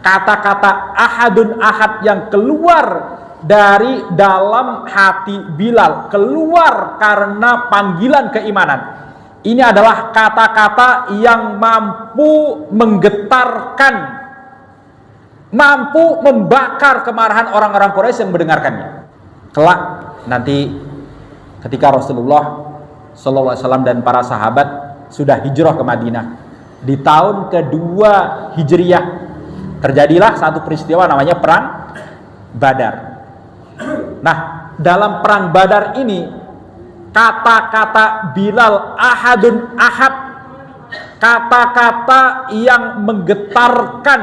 kata-kata ahadun ahad yang keluar dari dalam hati Bilal, keluar karena panggilan keimanan. Ini adalah kata-kata yang mampu menggetarkan, mampu membakar kemarahan orang-orang Quraisy yang mendengarkannya. Kelak nanti ketika Rasulullah SAW dan para sahabat sudah hijrah ke Madinah di tahun kedua Hijriyah, terjadilah satu peristiwa namanya Perang Badar. Nah, dalam Perang Badar ini kata-kata Bilal ahadun ahad, kata-kata yang menggetarkan,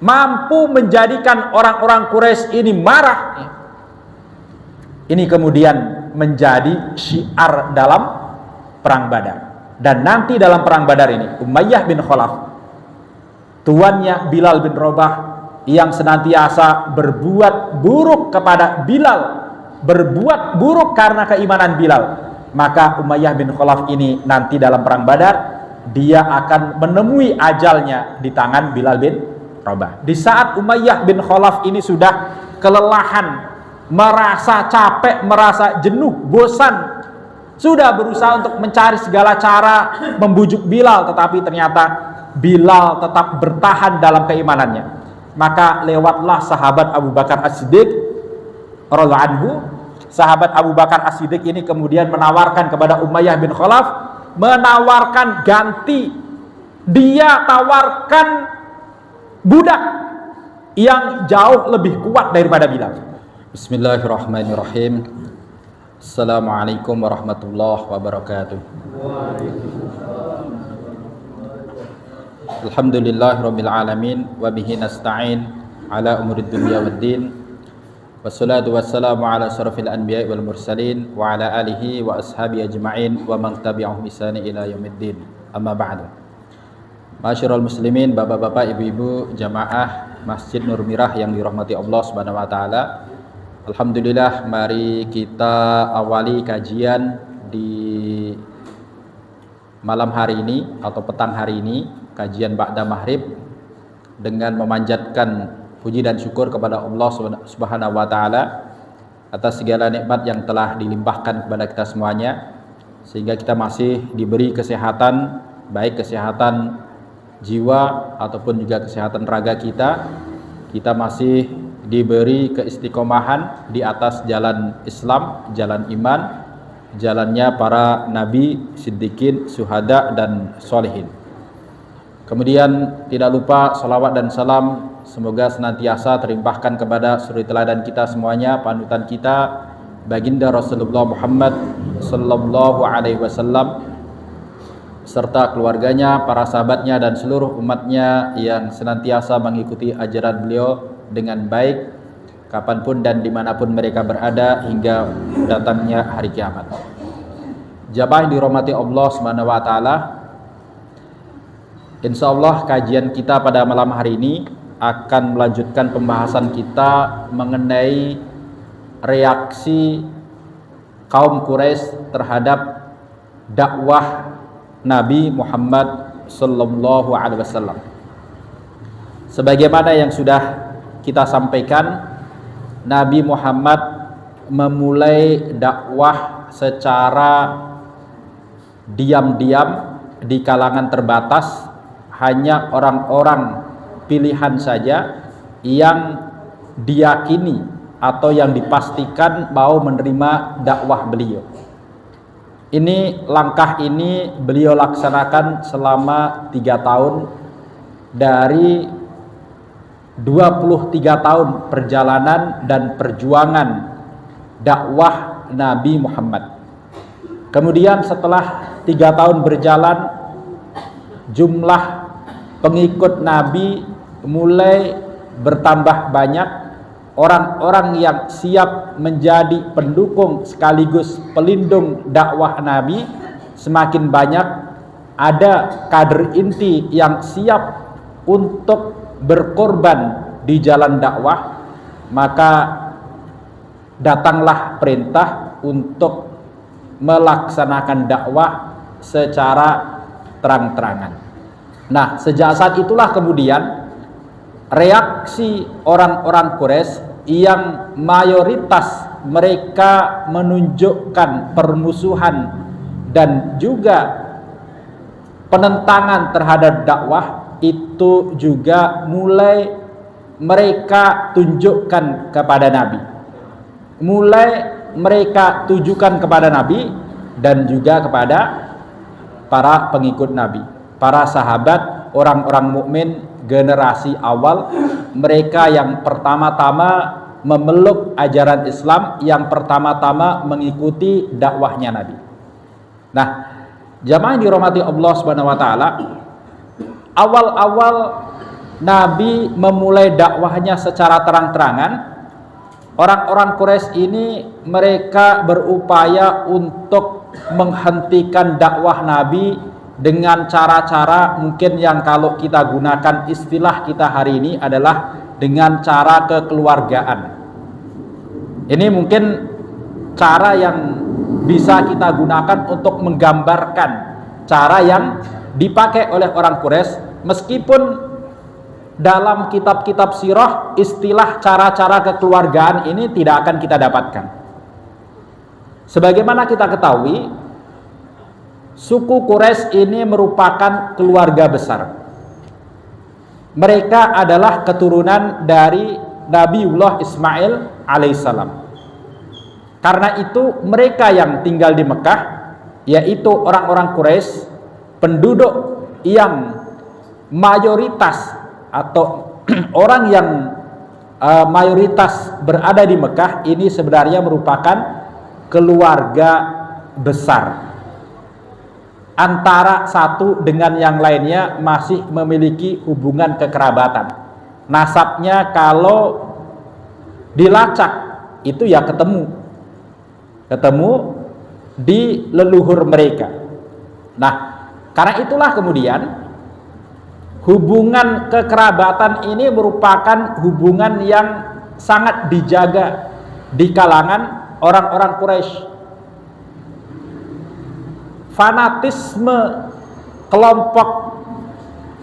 mampu menjadikan orang-orang Quraisy ini marah. Ini kemudian menjadi syiar dalam Perang Badar. Dan nanti dalam Perang Badar ini Umayyah bin Khalaf, tuannya Bilal bin Rabah, yang senantiasa berbuat buruk kepada Bilal, berbuat buruk karena keimanan Bilal, maka Umayyah bin Khalaf ini nanti dalam Perang Badar dia akan menemui ajalnya di tangan Bilal bin Rabah. Di saat Umayyah bin Khalaf ini sudah kelelahan, merasa capek, merasa jenuh, bosan, sudah berusaha untuk mencari segala cara membujuk Bilal, tetapi ternyata Bilal tetap bertahan dalam keimanannya. Maka lewatlah sahabat Abu Bakar As-Siddiq radhiyallahu anhu. Sahabat Abu Bakar As-Siddiq ini kemudian menawarkan kepada Umayyah bin Khalaf, menawarkan ganti. Dia tawarkan budak yang jauh lebih kuat daripada Bilal. Bismillahirrahmanirrahim. Assalamualaikum warahmatullahi wabarakatuh. Alhamdulillahirabbil alamin wa bihi nasta'in ala umurid dunya waddin. Wassalatu wassalamu ala asyrafil anbiya'i wal mursalin wa ala alihi wa ashabihi ajma'in wa man tabi'ahum bi ihsan ila yaumiddin. Amma ba'du. Masyiral muslimin, bapak-bapak, ibu-ibu, jamaah Masjid Nur Mirah yang dirahmati Allah Subhanahu wa taala. Alhamdulillah, mari kita awali kajian di malam hari ini atau petang hari ini, kajian ba'da maghrib, dengan memanjatkan puji dan syukur kepada Allah Subhanahu wa taala atas segala nikmat yang telah dilimpahkan kepada kita semuanya, sehingga kita masih diberi kesehatan, baik kesehatan jiwa ataupun juga kesehatan raga kita. Kita masih diberi keistiqomahan di atas jalan Islam, jalan iman, jalannya para nabi, siddiqin, syuhada dan solehin. Kemudian tidak lupa salawat dan salam semoga senantiasa terlimpahkan kepada suri teladan kita semuanya, panutan kita, baginda Rasulullah Muhammad sallallahu alaihi wasallam, serta keluarganya, para sahabatnya dan seluruh umatnya yang senantiasa mengikuti ajaran beliau dengan baik kapanpun dan dimanapun mereka berada hingga datangnya hari kiamat. Jamaah yang dirahmati Allah Subhanahu wa taala, insyaallah kajian kita pada malam hari ini akan melanjutkan pembahasan kita mengenai reaksi kaum Quraisy terhadap dakwah Nabi Muhammad sallallahu alaihi wasallam. Sebagaimana yang sudah kita sampaikan, Nabi Muhammad memulai dakwah secara diam-diam di kalangan terbatas, hanya orang-orang pilihan saja yang diyakini atau yang dipastikan mau menerima dakwah beliau. Langkah ini beliau laksanakan selama 3 tahun dari 23 tahun perjalanan dan perjuangan dakwah Nabi Muhammad. Kemudian setelah 3 tahun berjalan, jumlah pengikut Nabi mulai bertambah banyak. Orang-orang yang siap menjadi pendukung sekaligus pelindung dakwah Nabi semakin banyak. Ada kader inti yang siap untuk berkorban di jalan dakwah, maka datanglah perintah untuk melaksanakan dakwah secara terang-terangan. Nah, sejak saat itulah kemudian reaksi orang-orang Quraisy yang mayoritas mereka menunjukkan permusuhan dan juga penentangan terhadap dakwah, itu juga mulai mereka tunjukkan kepada Nabi, mulai mereka tujukan kepada Nabi dan juga kepada para pengikut Nabi, para sahabat, orang-orang mukmin generasi awal, mereka yang pertama-tama memeluk ajaran Islam, yang pertama-tama mengikuti dakwahnya Nabi. Nah, jamaah yang dirahmati Allah Subhanahu wa taala, awal-awal Nabi memulai dakwahnya secara terang-terangan, orang-orang Quraisy ini mereka berupaya untuk menghentikan dakwah Nabi dengan cara-cara mungkin yang kalau kita gunakan istilah kita hari ini adalah dengan cara kekeluargaan. Ini mungkin cara yang bisa kita gunakan untuk menggambarkan cara yang dipakai oleh orang Quraisy, meskipun dalam kitab-kitab sirah istilah cara-cara kekeluargaan ini tidak akan kita dapatkan. Sebagaimana kita ketahui, suku Quraisy ini merupakan keluarga besar. Mereka adalah keturunan dari Nabiullah Ismail alaihissalam. Karena itu mereka yang tinggal di Mekah, yaitu orang-orang Quraisy, penduduk yang mayoritas atau orang yang mayoritas berada di Mekah ini sebenarnya merupakan keluarga besar. Antara satu dengan yang lainnya masih memiliki hubungan kekerabatan. Nasabnya kalau dilacak itu ya ketemu di leluhur mereka. Nah, karena itulah kemudian hubungan kekerabatan ini merupakan hubungan yang sangat dijaga di kalangan orang-orang Quraisy. Fanatisme kelompok,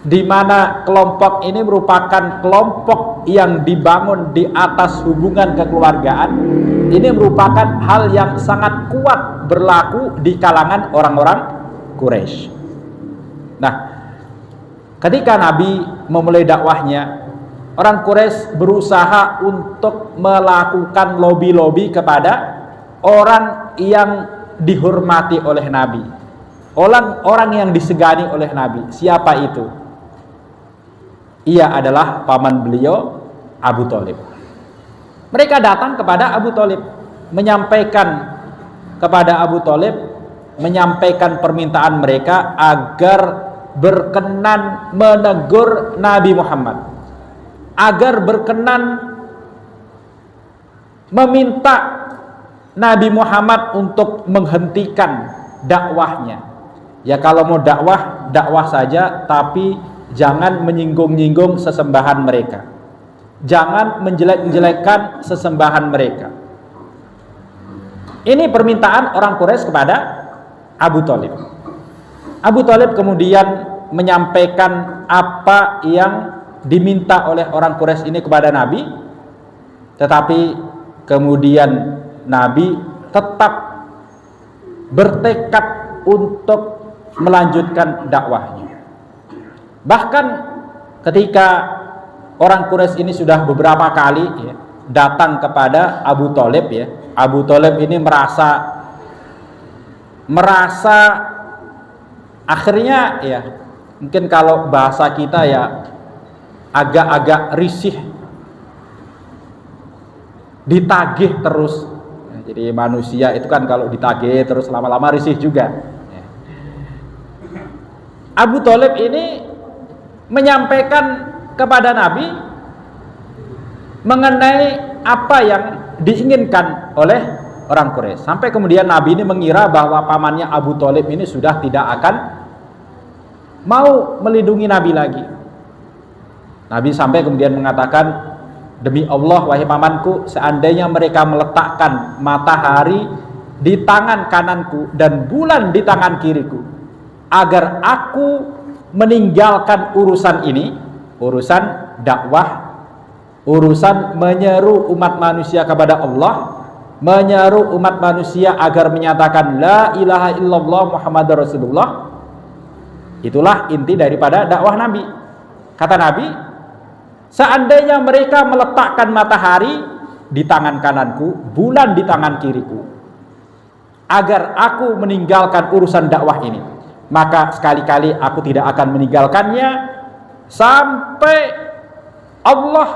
di mana kelompok ini merupakan kelompok yang dibangun di atas hubungan kekeluargaan, ini merupakan hal yang sangat kuat berlaku di kalangan orang-orang Quraisy. Nah, ketika Nabi memulai dakwahnya, orang Quraisy berusaha untuk melakukan lobi-lobi kepada orang yang dihormati oleh Nabi, orang yang disegani oleh Nabi. Siapa itu? Ia adalah paman beliau, Abu Thalib. Mereka datang kepada Abu Thalib, menyampaikan kepada Abu Thalib, menyampaikan permintaan mereka agar berkenan menegur Nabi Muhammad, agar berkenan meminta Nabi Muhammad untuk menghentikan dakwahnya. Ya, kalau mau dakwah, dakwah saja, tapi jangan menyinggung-nyinggung sesembahan mereka, jangan menjelek-jelekkan sesembahan mereka. Ini permintaan orang Quraisy kepada Abu Thalib. Abu Thalib kemudian menyampaikan apa yang diminta oleh orang Quraisy ini kepada Nabi, tetapi kemudian Nabi tetap bertekad untuk melanjutkan dakwahnya. Bahkan ketika orang Quraisy ini sudah beberapa kali datang kepada Abu Thalib, Abu Thalib ini merasa akhirnya mungkin kalau bahasa kita agak-agak risih, ditagih terus. Jadi manusia itu kan kalau ditagih terus lama-lama risih juga. Abu Thalib ini menyampaikan kepada Nabi mengenai apa yang diinginkan oleh orang Quraisy, sampai kemudian Nabi ini mengira bahwa pamannya Abu Thalib ini sudah tidak akan mau melindungi Nabi lagi. Nabi sampai kemudian mengatakan, demi Allah wahai pamanku, seandainya mereka meletakkan matahari di tangan kananku dan bulan di tangan kiriku, agar aku meninggalkan urusan ini, urusan dakwah, urusan menyeru umat manusia kepada Allah, menyeru umat manusia agar menyatakan la ilaha illallah Muhammadur Rasulullah. Itulah inti daripada dakwah Nabi. Kata Nabi, seandainya mereka meletakkan matahari di tangan kananku, bulan di tangan kiriku, agar aku meninggalkan urusan dakwah ini, maka sekali-kali aku tidak akan meninggalkannya sampai Allah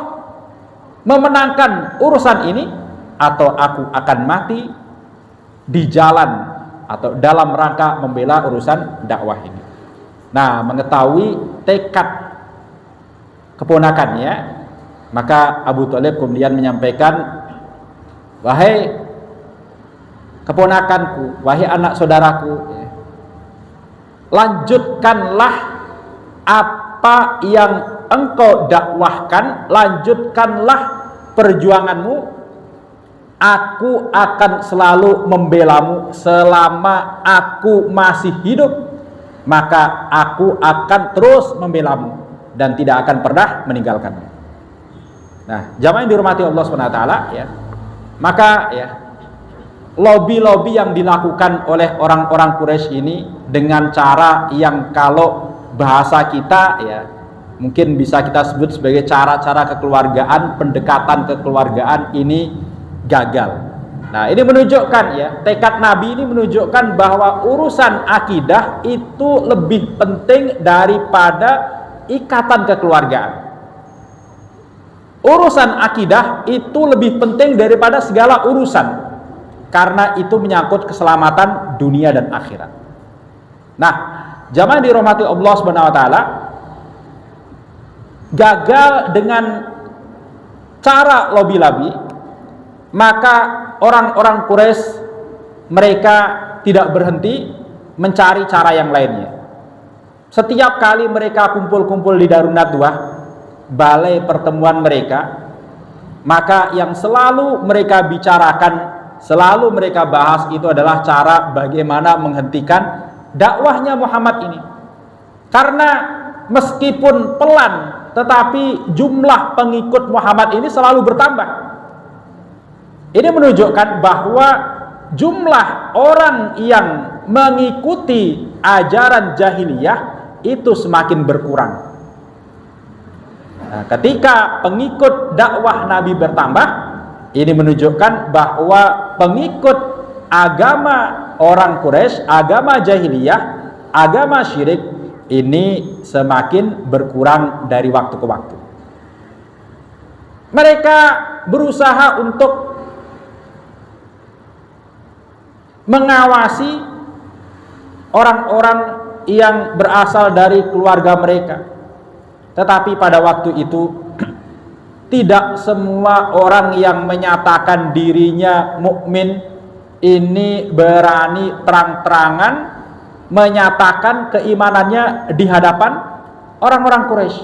memenangkan urusan ini, atau aku akan mati di jalan atau dalam rangka membela urusan dakwah ini. Nah, mengetahui tekad keponakannya, maka Abu Thalib kemudian menyampaikan, wahai keponakanku, wahai anak saudaraku, lanjutkanlah apa yang engkau dakwahkan, lanjutkanlah perjuanganmu. Aku akan selalu membelamu selama aku masih hidup, maka aku akan terus membelamu dan tidak akan pernah meninggalkanmu. Nah, jamaah yang dihormati Allah SWT, ya, maka ya, lobby-lobby yang dilakukan oleh orang-orang Quraisy ini dengan cara yang kalau bahasa kita ya mungkin bisa kita sebut sebagai cara-cara kekeluargaan, pendekatan kekeluargaan ini gagal. Nah, ini menunjukkan ya, tekad Nabi ini menunjukkan bahwa urusan akidah itu lebih penting daripada ikatan kekeluargaan. Urusan akidah itu lebih penting daripada segala urusan, karena itu menyangkut keselamatan dunia dan akhirat. Nah, jamaah dirahmati Allah Subhanahu wa taala, gagal dengan cara lobby-lobby, maka orang-orang Quraisy mereka tidak berhenti mencari cara yang lainnya. Setiap kali mereka kumpul-kumpul di Darun Nadwah, balai pertemuan mereka, maka yang selalu mereka bicarakan, selalu mereka bahas itu adalah cara bagaimana menghentikan dakwahnya Muhammad ini. Karena meskipun pelan, tetapi jumlah pengikut Muhammad ini selalu bertambah. Ini menunjukkan bahwa jumlah orang yang mengikuti ajaran jahiliyah itu semakin berkurang. Nah, ketika pengikut dakwah Nabi bertambah, ini menunjukkan bahwa pengikut agama orang Quraisy, agama jahiliyah, agama syirik ini semakin berkurang dari waktu ke waktu. Mereka berusaha untuk mengawasi orang-orang yang berasal dari keluarga mereka, tetapi pada waktu itu tidak semua orang yang menyatakan dirinya mukmin ini berani terang-terangan menyatakan keimanannya di hadapan orang-orang Quraisy.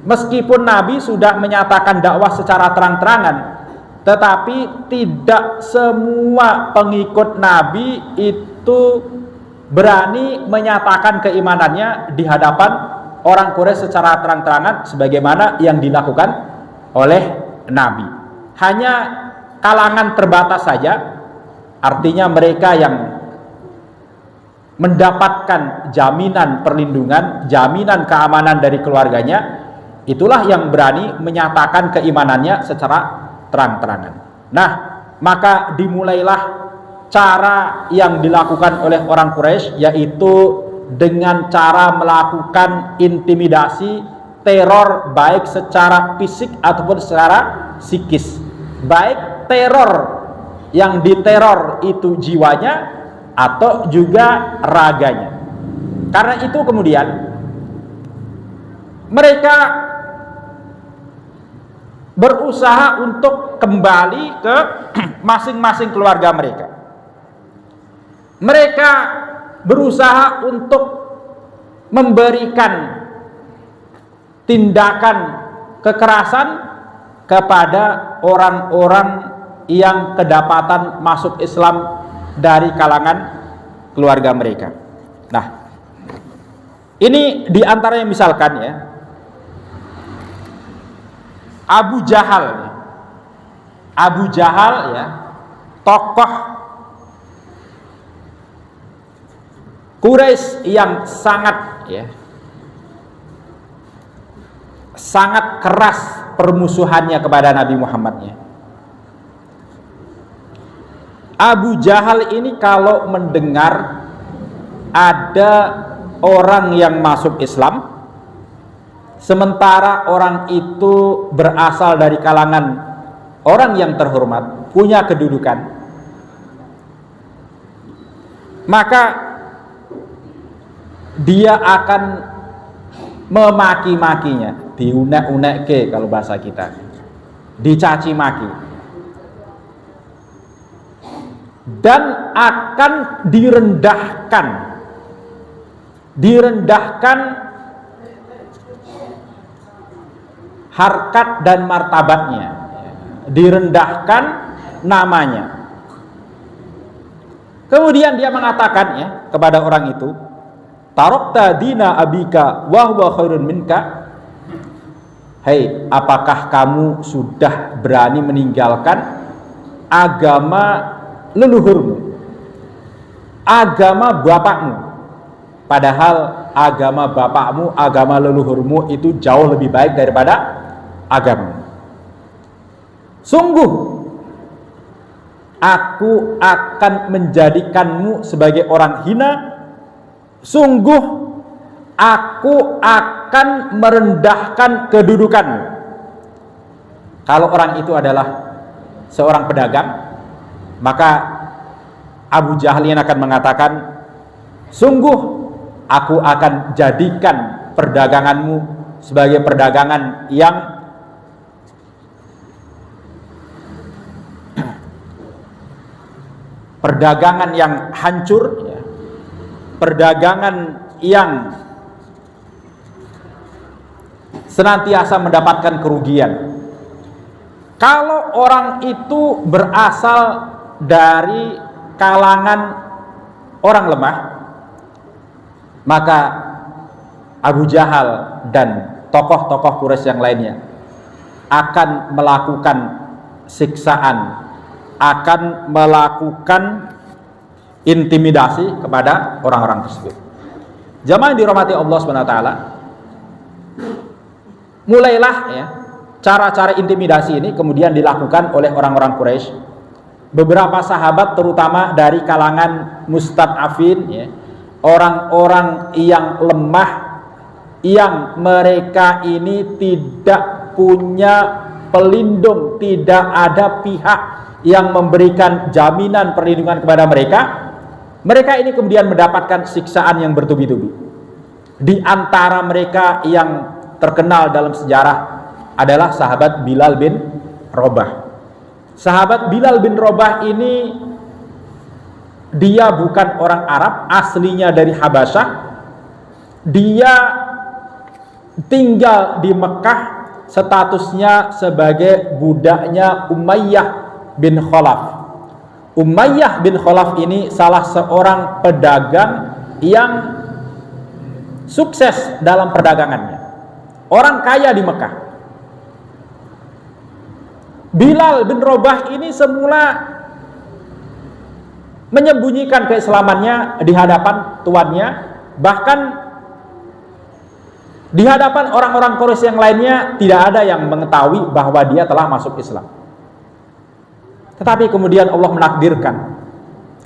Meskipun Nabi sudah menyatakan dakwah secara terang-terangan, tetapi tidak semua pengikut Nabi itu berani menyatakan keimanannya di hadapan orang Quraisy secara terang-terangan sebagaimana yang dilakukan oleh Nabi. Hanya kalangan terbatas saja, artinya mereka yang mendapatkan jaminan perlindungan, jaminan keamanan dari keluarganya, itulah yang berani menyatakan keimanannya secara terang-terangan. Nah, maka dimulailah cara yang dilakukan oleh orang Quraisy, yaitu dengan cara melakukan intimidasi, teror, baik secara fisik ataupun secara psikis. Baik teror yang diteror itu jiwanya atau juga raganya. Karena itu kemudian mereka berusaha untuk kembali ke masing-masing keluarga mereka. Mereka berusaha untuk memberikan tindakan kekerasan kepada orang-orang yang kedapatan masuk Islam dari kalangan keluarga mereka. Nah, ini diantaranya misalkan ya, Abu Jahal. Abu Jahal ya, tokoh Quraisy yang sangat keras permusuhannya kepada Nabi Muhammad ya. Abu Jahal ini kalau mendengar ada orang yang masuk Islam, sementara orang itu berasal dari kalangan orang yang terhormat, punya kedudukan, maka dia akan memaki-makinya, diunek-unekke kalau bahasa kita, dicaci maki, dan akan direndahkan harkat dan martabatnya, direndahkan namanya. Kemudian dia mengatakan ya kepada orang itu, tarakta dina abika wa huwa khairun minka. Hei, apakah kamu sudah berani meninggalkan agama leluhurmu, agama bapakmu, padahal agama bapakmu, agama leluhurmu itu jauh lebih baik daripada agamamu. Sungguh aku akan menjadikanmu sebagai orang hina, sungguh aku akan merendahkan kedudukanmu. Kalau orang itu adalah seorang pedagang, maka Abu Jahal yang akan mengatakan, sungguh aku akan jadikan perdaganganmu sebagai perdagangan yang hancur ya. Perdagangan yang senantiasa mendapatkan kerugian. Kalau orang itu berasal dari kalangan orang lemah, maka Abu Jahal dan tokoh-tokoh Quraisy yang lainnya akan melakukan siksaan, akan melakukan intimidasi kepada orang-orang tersebut. Jamaah yang dirahmati Allah SWT, mulailah ya cara-cara intimidasi ini kemudian dilakukan oleh orang-orang Quraisy. Beberapa sahabat terutama dari kalangan mustad'afin ya, orang-orang yang lemah, yang mereka ini tidak punya pelindung, tidak ada pihak yang memberikan jaminan perlindungan kepada mereka. Mereka ini kemudian mendapatkan siksaan yang bertubi-tubi. Di antara mereka yang terkenal dalam sejarah adalah sahabat Bilal bin Rabah. Sahabat Bilal bin Rabah ini dia bukan orang Arab, aslinya dari Habasyah. Dia tinggal di Mekah, statusnya sebagai budaknya Umayyah bin Khalaf. Umayyah bin Khalaf ini salah seorang pedagang yang sukses dalam perdagangannya, orang kaya di Mekah. Bilal bin Rabah ini semula menyembunyikan keislamannya di hadapan tuannya, bahkan di hadapan orang-orang Quraisy yang lainnya tidak ada yang mengetahui bahwa dia telah masuk Islam. Tetapi kemudian Allah menakdirkan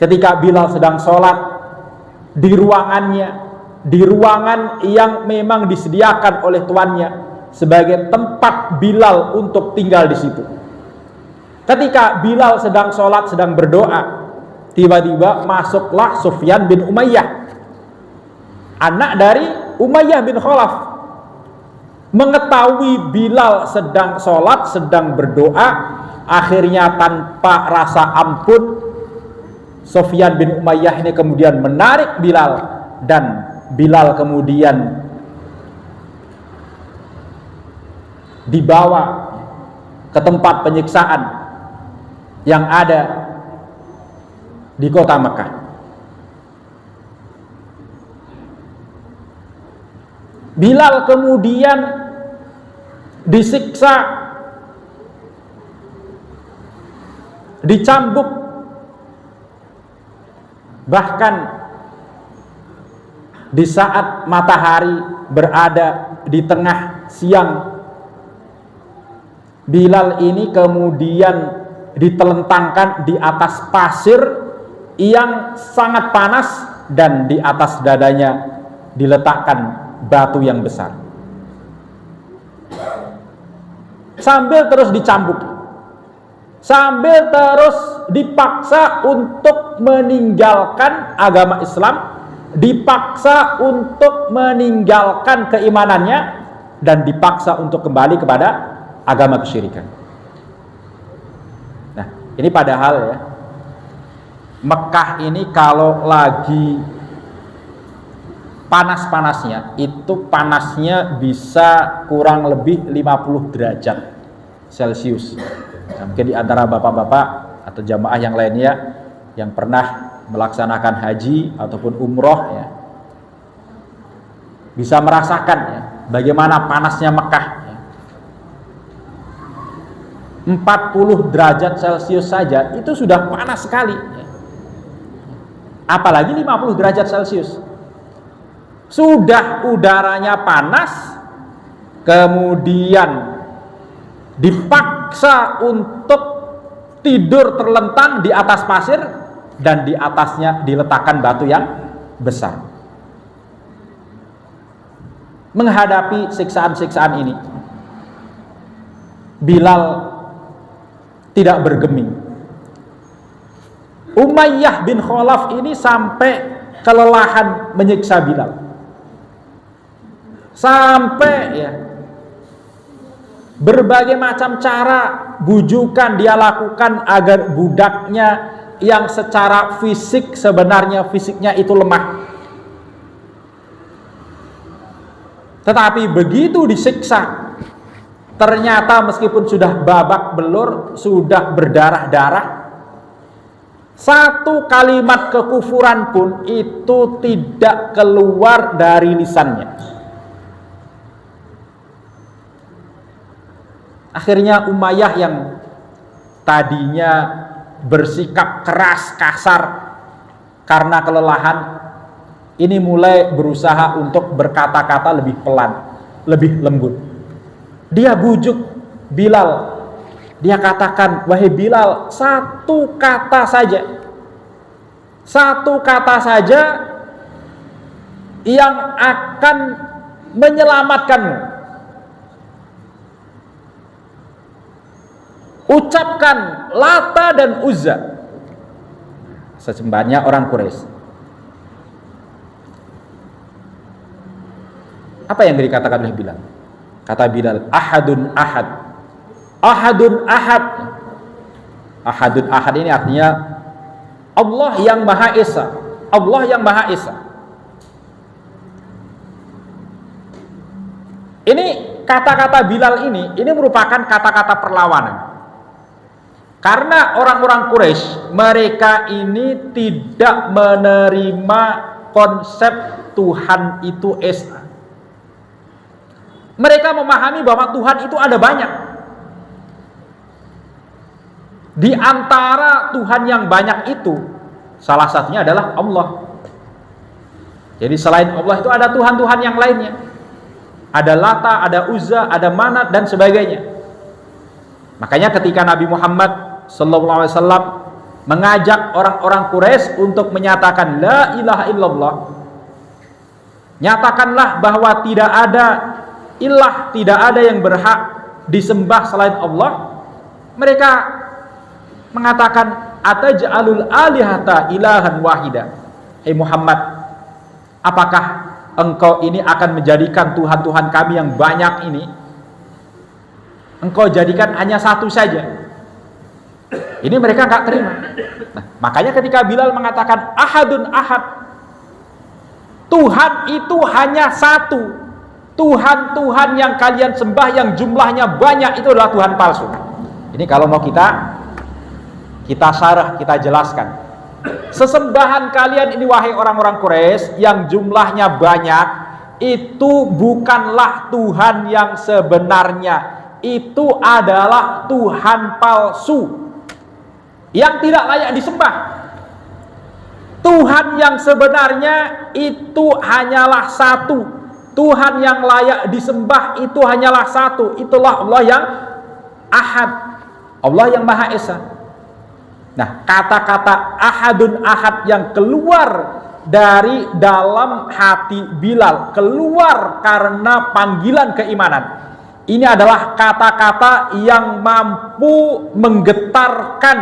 ketika Bilal sedang sholat di ruangannya, di ruangan yang memang disediakan oleh tuannya sebagai tempat Bilal untuk tinggal di situ. Ketika Bilal sedang sholat, sedang berdoa, tiba-tiba masuklah Sufyan bin Umayyah, anak dari Umayyah bin Khalaf. Mengetahui Bilal sedang sholat, sedang berdoa, akhirnya tanpa rasa ampun Sufyan bin Umayyah ini kemudian menarik Bilal, dan Bilal kemudian dibawa ke tempat penyiksaan yang ada di kota Mekah. Bilal kemudian disiksa dicambuk, bahkan di saat matahari berada di tengah siang, Bilal ini kemudian ditelentangkan di atas pasir yang sangat panas, dan di atas dadanya diletakkan batu yang besar, sambil terus dicambuk, sambil terus dipaksa untuk meninggalkan agama Islam, dipaksa untuk meninggalkan keimanannya, dan dipaksa untuk kembali kepada agama kesyirikan. Nah, ini padahal ya, Mekah ini kalau lagi panas-panasnya, itu panasnya bisa kurang lebih 50 derajat Celcius. Mungkin di antara bapak-bapak atau jamaah yang lainnya yang pernah melaksanakan haji ataupun umroh ya, bisa merasakan ya, bagaimana panasnya Mekah ya. 40 derajat Celcius saja itu sudah panas sekali ya. Apalagi 50 derajat Celcius. Sudah udaranya panas, kemudian dipaksa untuk tidur terlentang di atas pasir, dan di atasnya diletakkan batu yang besar. Menghadapi siksaan-siksaan ini, Bilal tidak bergeming. Umayyah bin Khalaf ini sampai kelelahan menyiksa Bilal, sampai ya berbagai macam cara bujukan dia lakukan agar budaknya yang secara fisik sebenarnya fisiknya itu lemah, tetapi begitu disiksa ternyata meskipun sudah babak belur, sudah berdarah-darah, satu kalimat kekufuran pun itu tidak keluar dari lisannya. Akhirnya Umayyah yang tadinya bersikap keras, kasar karena kelelahan, ini mulai berusaha untuk berkata-kata lebih pelan, lebih lembut. Dia bujuk Bilal, dia katakan, wahai Bilal, satu kata saja yang akan menyelamatkanmu. Ucapkan Lata dan Uzza, sesembahannya orang Quraisy. Apa yang dikatakan oleh Bilal? Kata Bilal, ahadun ahad. Ahadun ahad. Ahadun ahad ini artinya Allah yang Maha Esa. Allah yang Maha Esa. Ini kata-kata Bilal ini merupakan kata-kata perlawanan. Karena orang-orang Quraisy, mereka ini tidak menerima konsep Tuhan itu Esa. Mereka memahami bahwa Tuhan itu ada banyak. Di antara Tuhan yang banyak itu, salah satunya adalah Allah. Jadi selain Allah itu ada Tuhan-Tuhan yang lainnya. Ada Lata, ada Uzza, ada Manat, dan sebagainya. Makanya ketika Nabi Muhammad SAW mengajak orang-orang Quraisy untuk menyatakan La ilaha illallah, nyatakanlah bahwa tidak ada ilah, tidak ada yang berhak disembah selain Allah, mereka mengatakan ataj'alul alihata ilahan wahida. Hei Muhammad, apakah engkau ini akan menjadikan Tuhan-Tuhan kami yang banyak ini engkau jadikan hanya satu saja? Ini mereka nggak terima. Nah, makanya ketika Bilal mengatakan ahadun ahad, Tuhan itu hanya satu. Tuhan-Tuhan yang kalian sembah yang jumlahnya banyak itu adalah Tuhan palsu. Ini kalau mau kita syarah, kita jelaskan. Sesembahan kalian ini wahai orang-orang Quraisy yang jumlahnya banyak, itu bukanlah Tuhan yang sebenarnya. Itu adalah Tuhan palsu. yang tidak layak disembah. Tuhan yang sebenarnya itu hanyalah satu. Tuhan yang layak disembah itu hanyalah satu. Itulah Allah yang Ahad, Allah yang Maha Esa. Nah, kata-kata ahadun ahad yang keluar dari dalam hati Bilal, keluar karena panggilan keimanan, ini adalah kata-kata yang mampu menggetarkan,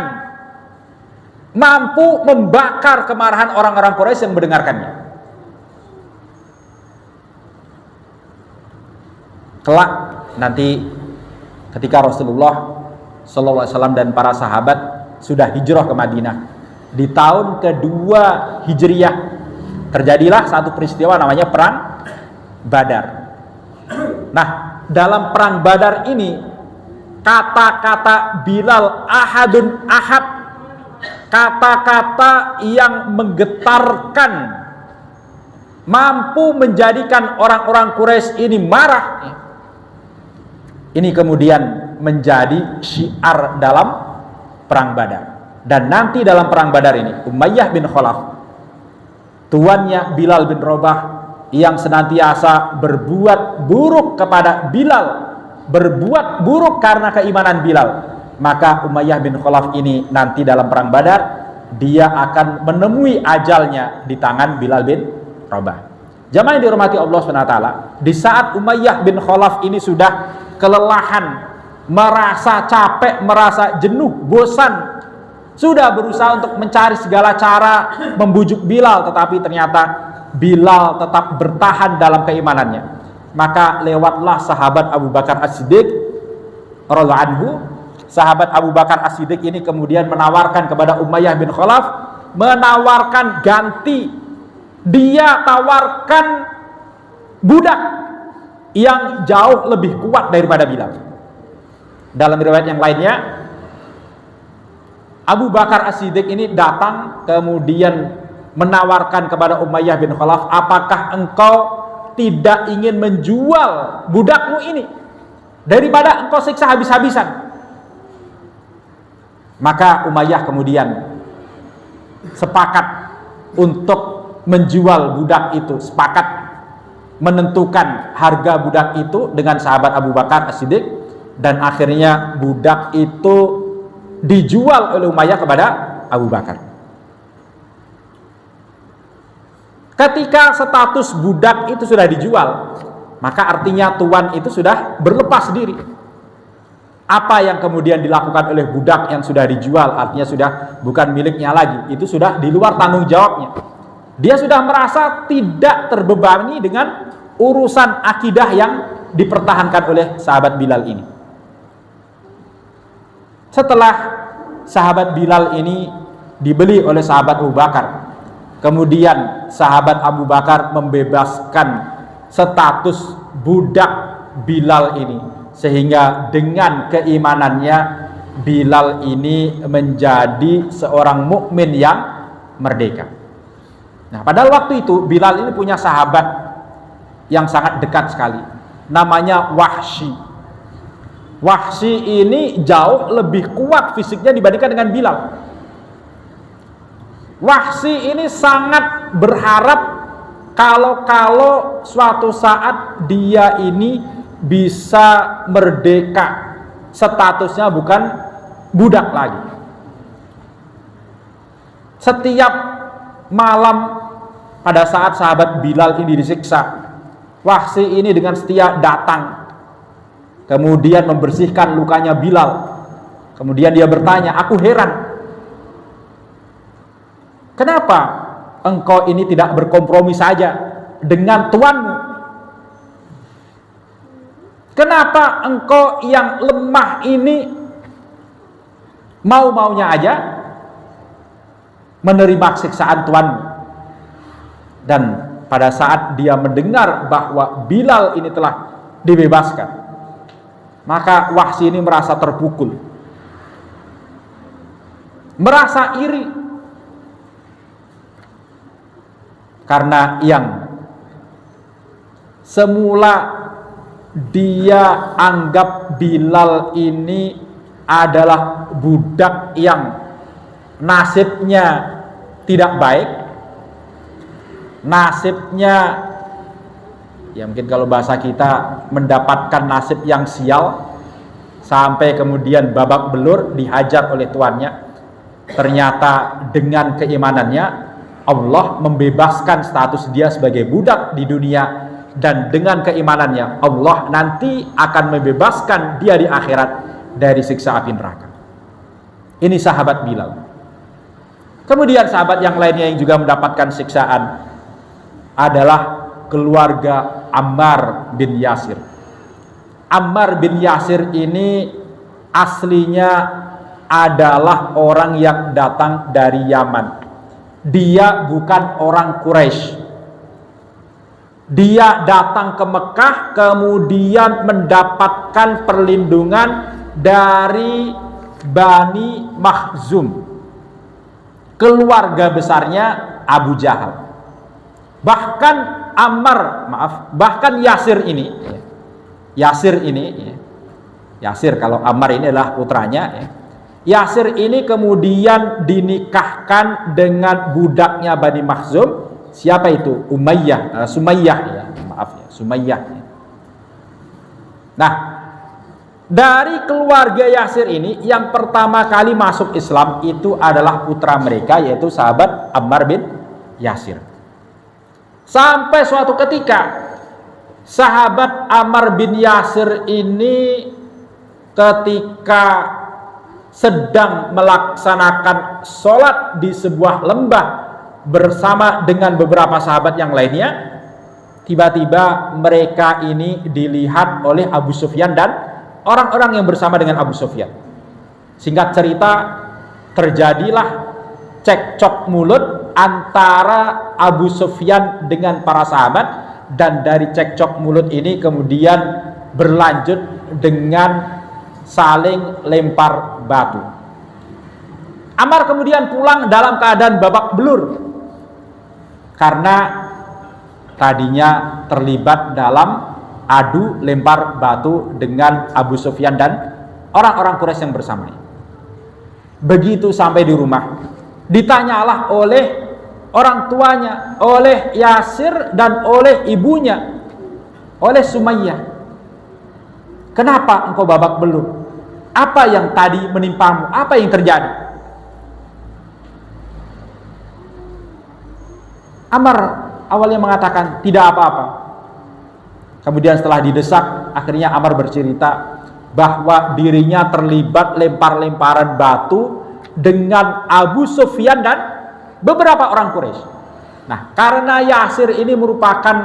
mampu membakar kemarahan orang-orang Quraisy yang mendengarkannya. Kelak nanti ketika Rasulullah SAW dan para sahabat sudah hijrah ke Madinah di tahun kedua Hijriyah, terjadilah satu peristiwa namanya Perang Badar. Nah, dalam Perang Badar ini kata-kata Bilal ahadun ahad, kata-kata yang menggetarkan, mampu menjadikan orang-orang Quraisy ini marah. Ini kemudian menjadi syiar dalam Perang Badar. Dan nanti dalam Perang Badar ini Umayyah bin Khalaf, tuannya Bilal bin Rabah, yang senantiasa berbuat buruk kepada Bilal, berbuat buruk karena keimanan Bilal, maka Umayyah bin Khalaf ini nanti dalam Perang Badar dia akan menemui ajalnya di tangan Bilal bin Rabah. Jamaah yang dihormati Allah SWT, di saat Umayyah bin Khalaf ini sudah kelelahan, merasa capek, merasa jenuh, bosan, sudah berusaha untuk mencari segala cara membujuk Bilal, tetapi ternyata Bilal tetap bertahan dalam keimanannya. Maka lewatlah sahabat Abu Bakar As-Siddiq radhiyallahu anhu. Sahabat Abu Bakar As-Siddiq ini kemudian menawarkan kepada Umayyah bin Khalaf, menawarkan ganti. Dia tawarkan budak yang jauh lebih kuat daripada Bilal. Dalam riwayat yang lainnya, Abu Bakar As-Siddiq ini datang kemudian menawarkan kepada Umayyah bin Khalaf, apakah engkau tidak ingin menjual budakmu ini daripada engkau siksa habis-habisan? Maka Umayyah kemudian sepakat untuk menjual budak itu, sepakat menentukan harga budak itu dengan sahabat Abu Bakar As-Siddiq, dan akhirnya budak itu dijual oleh Umayyah kepada Abu Bakar. Ketika status budak itu sudah dijual, maka artinya tuan itu sudah berlepas diri. Apa yang kemudian dilakukan oleh budak yang sudah dijual artinya sudah bukan miliknya lagi, itu sudah di luar tanggung jawabnya. Dia sudah merasa tidak terbebani dengan urusan akidah yang dipertahankan oleh sahabat Bilal ini. Setelah sahabat Bilal ini dibeli oleh sahabat Abu Bakar, kemudian sahabat Abu Bakar membebaskan status budak Bilal ini, sehingga dengan keimanannya Bilal ini menjadi seorang mukmin yang merdeka. Nah, padahal waktu itu Bilal ini punya sahabat yang sangat dekat sekali, namanya Wahsy. Wahsy ini jauh lebih kuat fisiknya dibandingkan dengan Bilal. Wahsy ini sangat berharap kalau suatu saat dia ini bisa merdeka, statusnya bukan budak lagi. Setiap malam pada saat sahabat Bilal ini disiksa, Wahsy ini dengan setia datang, kemudian membersihkan lukanya Bilal. Kemudian dia bertanya, aku heran, kenapa engkau ini tidak berkompromi saja dengan tuanmu? Kenapa engkau yang lemah ini mau-maunya aja menerima siksaan tuanmu? Dan pada saat dia mendengar bahwa Bilal ini telah dibebaskan, maka Wahsy ini merasa terpukul, merasa iri, karena yang semula dia anggap Bilal ini adalah budak yang nasibnya tidak baik, nasibnya ya mungkin kalau bahasa kita mendapatkan nasib yang sial, sampai kemudian babak belur dihajar oleh tuannya. Ternyata dengan keimanannya Allah membebaskan status dia sebagai budak di dunia, dan dengan keimanannya Allah nanti akan membebaskan dia di akhirat dari siksa api neraka. Ini sahabat Bilal. Kemudian sahabat yang lainnya yang juga mendapatkan siksaan adalah keluarga Ammar bin Yasir. Ammar bin Yasir ini aslinya adalah orang yang datang dari Yaman. Dia bukan orang Quraisy. Dia datang ke Mekah kemudian mendapatkan perlindungan dari Bani Makhzum, keluarga besarnya Abu Jahal. Bahkan Yasir ini, Yasir kalau Ammar ini adalah putranya ya. Yasir ini kemudian dinikahkan dengan budaknya Bani Makhzum. Siapa itu? Sumayyah ya. Sumayyah. Nah, dari keluarga Yasir ini yang pertama kali masuk Islam itu adalah putra mereka, yaitu sahabat Ammar bin Yasir. Sampai suatu ketika sahabat Ammar bin Yasir ini ketika sedang melaksanakan sholat di sebuah lembah bersama dengan beberapa sahabat yang lainnya, tiba-tiba mereka ini dilihat oleh Abu Sufyan dan orang-orang yang bersama dengan Abu Sufyan. Singkat cerita, terjadilah cekcok mulut antara Abu Sufyan dengan para sahabat, dan dari cekcok mulut ini kemudian berlanjut dengan saling lempar batu. Ammar kemudian pulang dalam keadaan babak belur karena tadinya terlibat dalam adu lempar batu dengan Abu Sufyan dan orang-orang Quraisy yang bersamanya. Begitu sampai di rumah, ditanyalah oleh orang tuanya, oleh Yasir dan oleh ibunya, oleh Sumayyah, kenapa engkau babak belur? Apa yang tadi menimpamu? Apa yang terjadi? Ammar awalnya mengatakan tidak apa-apa. Kemudian setelah didesak, akhirnya Ammar bercerita bahwa dirinya terlibat lempar-lemparan batu dengan Abu Sufyan dan beberapa orang Quraisy. Nah, karena Yasir ini merupakan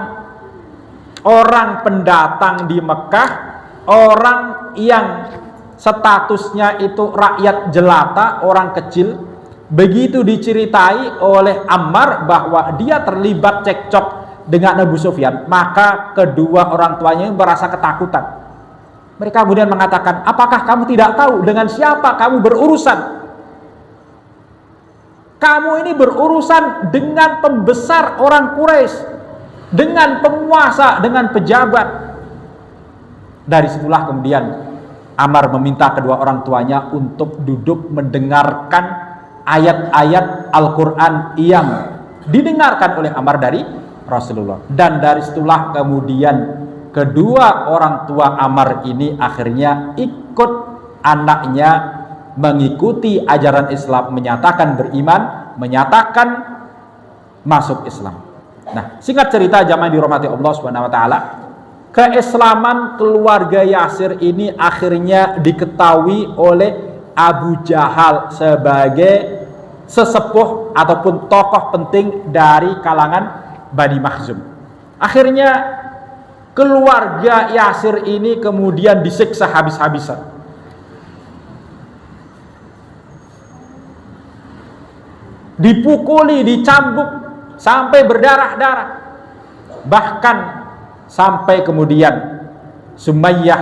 orang pendatang di Mekah, orang yang statusnya itu rakyat jelata, orang kecil. Begitu diceritai oleh Ammar bahwa dia terlibat cekcok dengan Abu Sufyan, maka kedua orang tuanya merasa ketakutan. Mereka kemudian mengatakan, apakah kamu tidak tahu dengan siapa kamu berurusan? Kamu ini berurusan dengan pembesar orang Quraisy, dengan penguasa, dengan pejabat. Dari situlah kemudian Ammar meminta kedua orang tuanya untuk duduk mendengarkan ayat-ayat Al-Quran yang didengarkan oleh Ammar dari Rasulullah. Dan dari situlah kemudian kedua orang tua Ammar ini akhirnya ikut anaknya mengikuti ajaran Islam, menyatakan beriman, menyatakan masuk Islam. Nah, singkat cerita jamaah dirahmati Allah Subhanahu wa taala, keislaman keluarga Yasir ini akhirnya diketahui oleh Abu Jahal sebagai sesepuh ataupun tokoh penting dari kalangan Bani Makhzum. Akhirnya keluarga Yasir ini kemudian disiksa habis-habisan. Dipukuli, dicambuk sampai berdarah-darah. Bahkan sampai kemudian Sumayyah,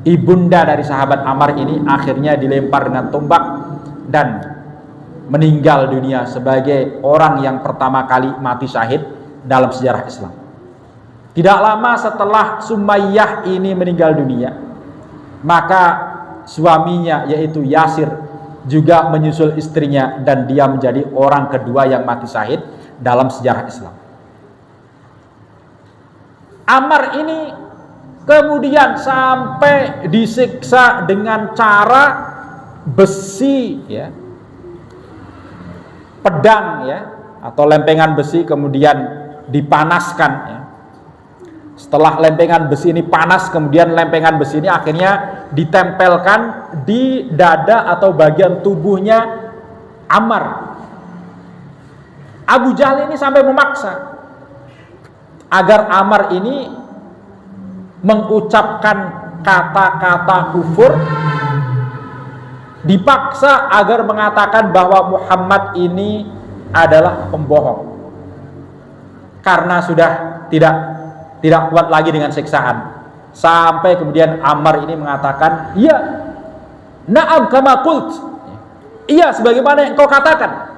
ibunda dari sahabat Ammar ini, akhirnya dilempar dengan tombak dan meninggal dunia sebagai orang yang pertama kali mati syahid dalam sejarah Islam. Tidak lama setelah Sumayyah ini meninggal dunia, maka suaminya yaitu Yasir juga menyusul istrinya, dan dia menjadi orang kedua yang mati syahid dalam sejarah Islam. Ammar ini kemudian sampai disiksa dengan cara besi, ya, pedang, ya, atau lempengan besi kemudian dipanaskan, ya. Setelah lempengan besi ini panas, kemudian lempengan besi ini akhirnya ditempelkan di dada atau bagian tubuhnya Ammar. Abu Jahal ini sampai memaksa agar Ammar ini mengucapkan kata-kata kufur, dipaksa agar mengatakan bahwa Muhammad ini adalah pembohong karena sudah tidak kuat lagi dengan siksaan. Sampai kemudian Ammar ini mengatakan, "Iya, na'am kama qult." Iya, sebagaimana yang kau katakan.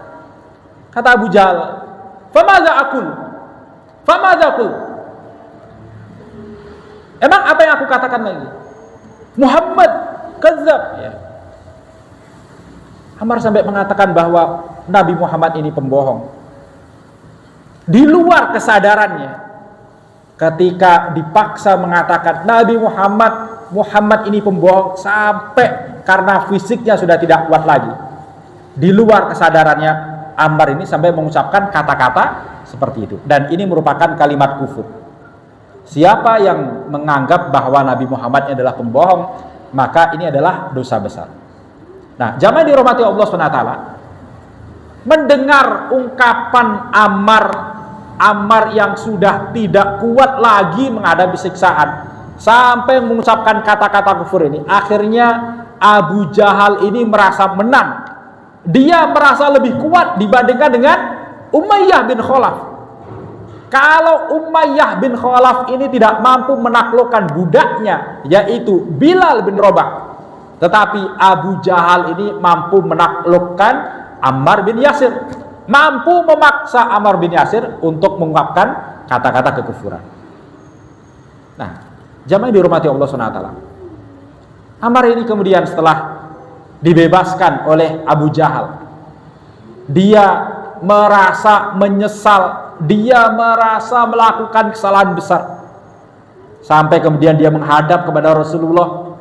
Kata Abu Jahal, "Famadza aqul? Famadza aqul?" Emang apa yang aku katakan lagi? Muhammad kadzab, ya. Ammar sampai mengatakan bahwa Nabi Muhammad ini pembohong. Di luar kesadarannya, ketika dipaksa mengatakan Nabi Muhammad ini pembohong, sampai karena fisiknya sudah tidak kuat lagi, di luar kesadarannya Ammar ini sampai mengucapkan kata-kata seperti itu. Dan ini merupakan kalimat kufur. Siapa yang menganggap bahwa Nabi Muhammad adalah pembohong, maka ini adalah dosa besar. Nah, jamaah dirahmati Allah SWT, mendengar ungkapan Ammar yang sudah tidak kuat lagi menghadapi siksaan sampai mengucapkan kata-kata kufur ini, akhirnya Abu Jahal ini merasa menang. Dia merasa lebih kuat dibandingkan dengan Umayyah bin Khalaf. Kalau Umayyah bin Khalaf ini tidak mampu menaklukkan budaknya, yaitu Bilal bin Rabah, tetapi Abu Jahal ini mampu menaklukkan Ammar bin Yasir, mampu memaksa Ammar bin Yasir untuk mengungkapkan kata-kata kekufuran. Nah, jamaah dirahmati Allah SWT, Ammar ini kemudian setelah dibebaskan oleh Abu Jahal, dia merasa menyesal, dia merasa melakukan kesalahan besar, sampai kemudian dia menghadap kepada Rasulullah,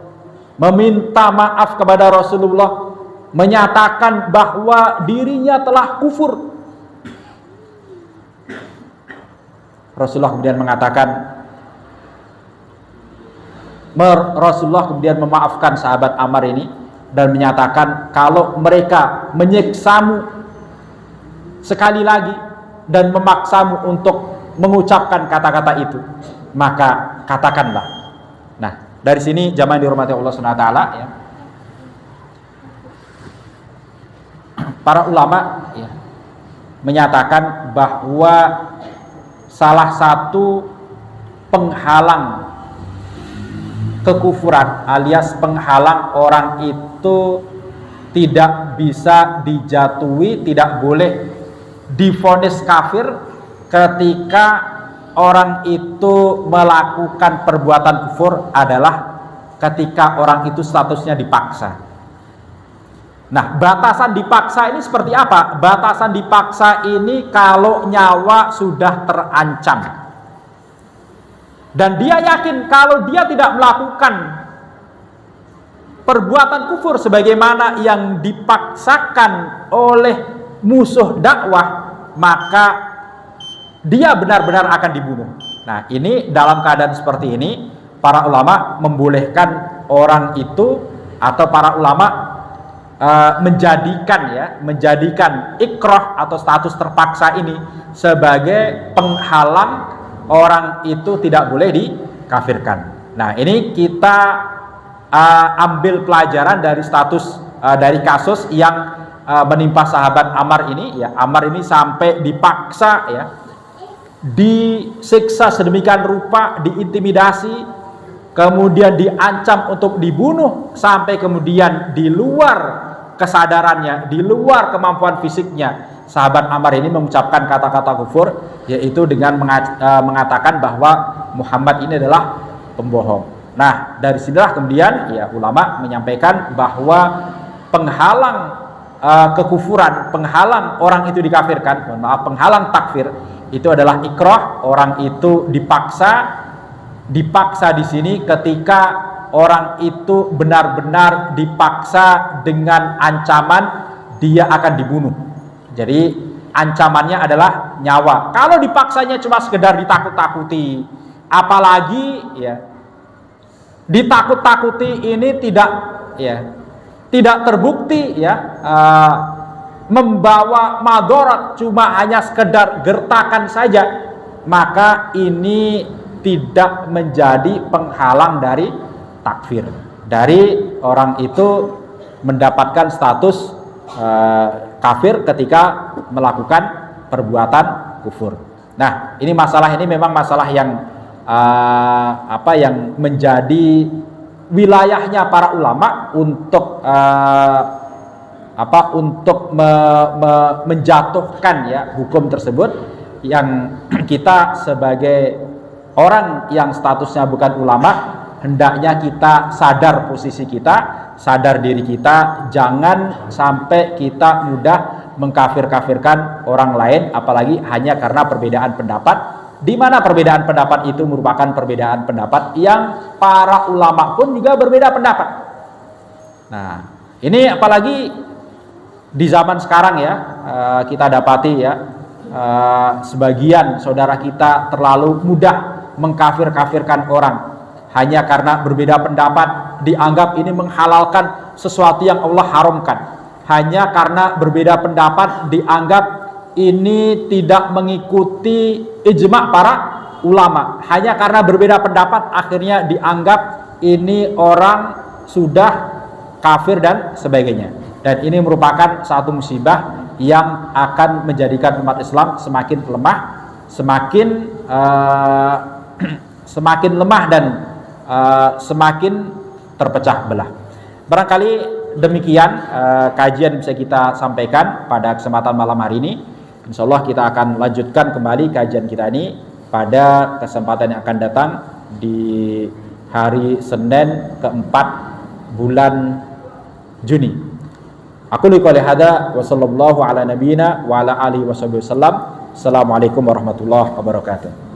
meminta maaf kepada Rasulullah, menyatakan bahwa dirinya telah kufur. Rasulullah kemudian mengatakan, Rasulullah kemudian memaafkan sahabat Ammar ini dan menyatakan, kalau mereka menyiksamu sekali lagi dan memaksamu untuk mengucapkan kata-kata itu, maka katakanlah. Nah, dari sini jamaah dirahmati Allah SWT, ya, para ulama, ya, menyatakan bahwa salah satu penghalang kekufuran alias penghalang orang itu tidak bisa dijatuhi, tidak boleh divonis kafir ketika orang itu melakukan perbuatan kufur adalah ketika orang itu statusnya dipaksa. Nah, batasan dipaksa ini seperti apa? Batasan dipaksa ini kalau nyawa sudah terancam dan dia yakin kalau dia tidak melakukan perbuatan kufur sebagaimana yang dipaksakan oleh musuh dakwah, maka dia benar-benar akan dibunuh. Nah, ini dalam keadaan seperti ini, para ulama membolehkan orang itu, atau para ulama menjadikan ikrah atau status terpaksa ini sebagai penghalang orang itu tidak boleh dikafirkan. Nah, ini kita ambil pelajaran dari dari kasus yang menimpa sahabat Ammar ini, ya. Ammar ini sampai dipaksa, ya, disiksa sedemikian rupa, diintimidasi, kemudian diancam untuk dibunuh, sampai kemudian di luar kesadarannya, di luar kemampuan fisiknya, sahabat Ammar ini mengucapkan kata-kata kufur, yaitu dengan mengatakan bahwa Muhammad ini adalah pembohong. Nah, dari sinilah kemudian, ya, ulama menyampaikan bahwa penghalang kekufuran, penghalang orang itu dikafirkan, mohon maaf, penghalang takfir itu adalah ikrah. Orang itu dipaksa di sini ketika orang itu benar-benar dipaksa dengan ancaman dia akan dibunuh. Jadi ancamannya adalah nyawa. Kalau dipaksanya cuma sekedar ditakut-takuti, apalagi ya ditakut-takuti ini tidak terbukti membawa madarat, cuma hanya sekedar gertakan saja, maka ini tidak menjadi penghalang dari takfir, dari orang itu mendapatkan status kafir ketika melakukan perbuatan kufur. Nah, ini memang masalah yang yang menjadi wilayahnya para ulama untuk menjatuhkan hukum tersebut, yang kita sebagai orang yang statusnya bukan ulama hendaknya kita sadar posisi kita, sadar diri kita, jangan sampai kita mudah mengkafir-kafirkan orang lain, apalagi hanya karena perbedaan pendapat, di mana perbedaan pendapat itu merupakan perbedaan pendapat yang para ulama pun juga berbeda pendapat. Nah, ini apalagi di zaman sekarang kita dapati sebagian saudara kita terlalu mudah mengkafir-kafirkan orang hanya karena berbeda pendapat, dianggap ini menghalalkan sesuatu yang Allah haramkan. Hanya karena berbeda pendapat dianggap ini tidak mengikuti ijma' para ulama. Hanya karena berbeda pendapat akhirnya dianggap ini orang sudah kafir dan sebagainya. Dan ini merupakan satu musibah yang akan menjadikan umat Islam semakin lemah, semakin lemah dan semakin terpecah belah. Barangkali demikian kajian bisa kita sampaikan pada kesempatan malam hari ini. Insya Allah kita akan lanjutkan kembali kajian kita ini pada kesempatan yang akan datang di hari Senin keempat bulan Juni. Aku qouli hadza wa sallallahu ala nabiyyina wa ala alihi wasallam. Assalamualaikum warahmatullahi wabarakatuh.